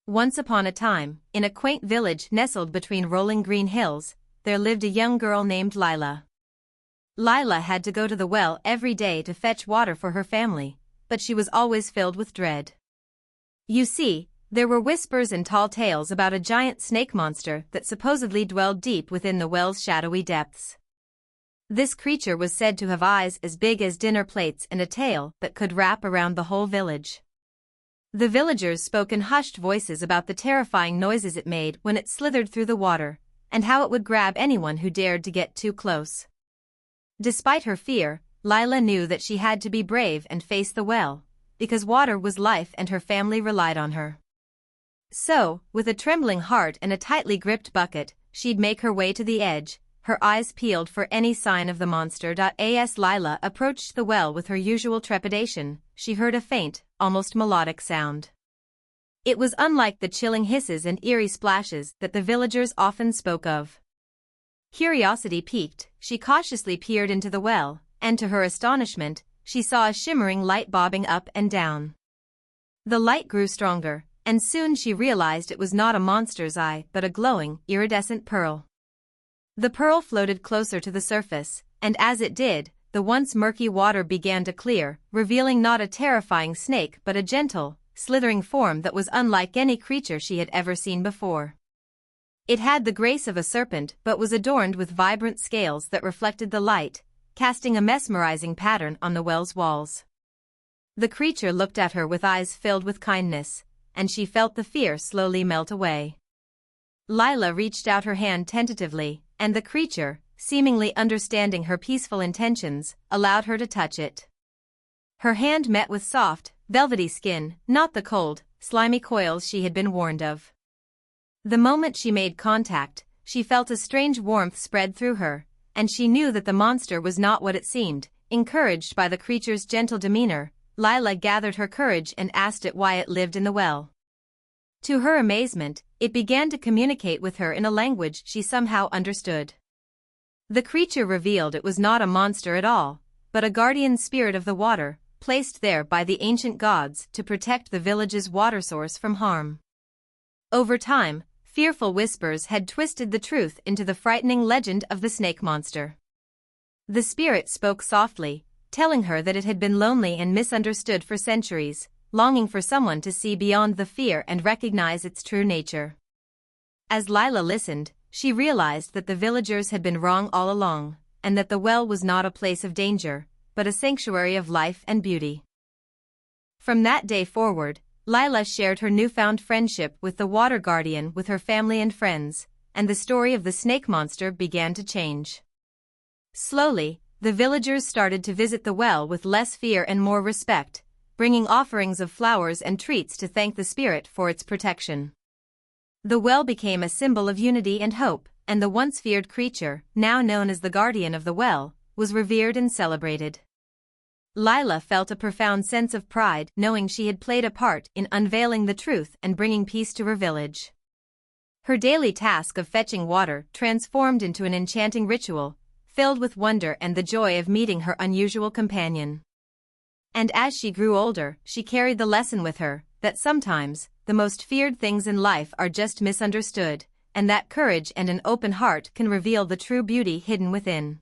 Once upon a time, in a quaint village nestled between rolling green hills, there lived a young girl named Lila. Lila had to go to the well every day to fetch water for her family, but she was always filled with dread. You see, there were whispers and tall tales about a giant snake monster that supposedly dwelled deep within the well's shadowy depths. This creature was said to have eyes as big as dinner plates and a tail that could wrap around the whole village. The villagers spoke in hushed voices about the terrifying noises it made when it slithered through the water, and how it would grab anyone who dared to get too close. Despite her fear, Lila knew that she had to be brave and face the well, because water was life and her family relied on her. So, with a trembling heart and a tightly gripped bucket, she'd make her way to the edge, her eyes peeled for any sign of the monster. As Lila approached the well with her usual trepidation, she heard a faint, almost melodic sound. It was unlike the chilling hisses and eerie splashes that the villagers often spoke of. Curiosity piqued, she cautiously peered into the well, and to her astonishment, she saw a shimmering light bobbing up and down. The light grew stronger, and soon she realized it was not a monster's eye but a glowing, iridescent pearl. The pearl floated closer to the surface, and as it did, the once murky water began to clear, revealing not a terrifying snake but a gentle, slithering form that was unlike any creature she had ever seen before. It had the grace of a serpent but was adorned with vibrant scales that reflected the light, casting a mesmerizing pattern on the well's walls. The creature looked at her with eyes filled with kindness, and she felt the fear slowly melt away. Lila reached out her hand tentatively, and the creature, seemingly understanding her peaceful intentions, allowed her to touch it. Her hand met with soft, velvety skin, not the cold, slimy coils she had been warned of. The moment she made contact, she felt a strange warmth spread through her, and she knew that the monster was not what it seemed. Encouraged by the creature's gentle demeanor, Lila gathered her courage and asked it why it lived in the well. To her amazement, it began to communicate with her in a language she somehow understood. The creature revealed it was not a monster at all, but a guardian spirit of the water, placed there by the ancient gods to protect the village's water source from harm. Over time, fearful whispers had twisted the truth into the frightening legend of the snake monster. The spirit spoke softly, telling her that it had been lonely and misunderstood for centuries, longing for someone to see beyond the fear and recognize its true nature. As Lila listened, she realized that the villagers had been wrong all along, and that the well was not a place of danger, but a sanctuary of life and beauty. From that day forward, Lila shared her newfound friendship with the water guardian with her family and friends, and the story of the snake monster began to change. Slowly, the villagers started to visit the well with less fear and more respect, bringing offerings of flowers and treats to thank the spirit for its protection. The well became a symbol of unity and hope, and the once feared creature, now known as the guardian of the well, was revered and celebrated. Lila felt a profound sense of pride knowing she had played a part in unveiling the truth and bringing peace to her village. Her daily task of fetching water transformed into an enchanting ritual, filled with wonder and the joy of meeting her unusual companion. And as she grew older, she carried the lesson with her, that sometimes, the most feared things in life are just misunderstood, and that courage and an open heart can reveal the true beauty hidden within.